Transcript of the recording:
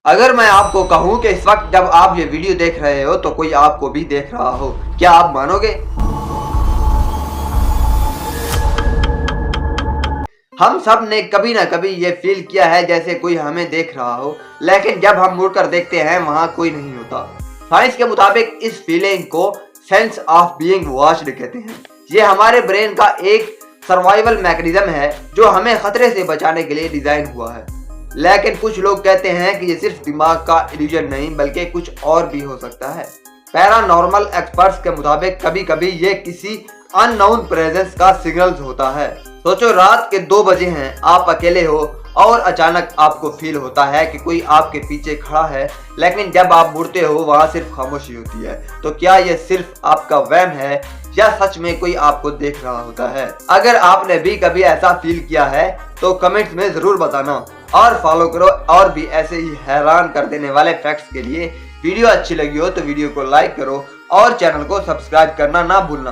अगर मैं आपको कहूं कि इस वक्त जब आप ये वीडियो देख रहे हो तो कोई आपको भी देख रहा हो, क्या आप मानोगे? हम सब ने कभी ना कभी ये फील किया है जैसे कोई हमें देख रहा हो, लेकिन जब हम मुड़कर देखते हैं वहां कोई नहीं होता। साइंस के मुताबिक इस फीलिंग को सेंस ऑफ बीइंग वॉच्ड कहते हैं। ये हमारे ब्रेन का एक सर्वाइवल मैकेनिज्म है जो हमें खतरे से बचाने के लिए डिजाइन हुआ है। लेकिन कुछ लोग कहते हैं कि ये सिर्फ दिमाग का इल्यूजन नहीं बल्कि कुछ और भी हो सकता है। पैरानॉर्मल एक्सपर्ट्स के मुताबिक कभी कभी ये किसी अननोन प्रेजेंस का सिग्नल होता है। सोचो रात के 2 बजे हैं, आप अकेले हो और अचानक आपको फील होता है कि कोई आपके पीछे खड़ा है, लेकिन जब आप मुड़ते हो वहां सिर्फ खामोशी होती है। तो क्या यह सिर्फ आपका वहम है या सच में कोई आपको देख रहा होता है? अगर आपने भी कभी ऐसा फील किया है तो कमेंट्स में जरूर बताना और फॉलो करो और भी ऐसे ही हैरान कर देने वाले फैक्ट्स के लिए। वीडियो अच्छी लगी हो तो वीडियो को लाइक करो और चैनल को सब्सक्राइब करना ना भूलना।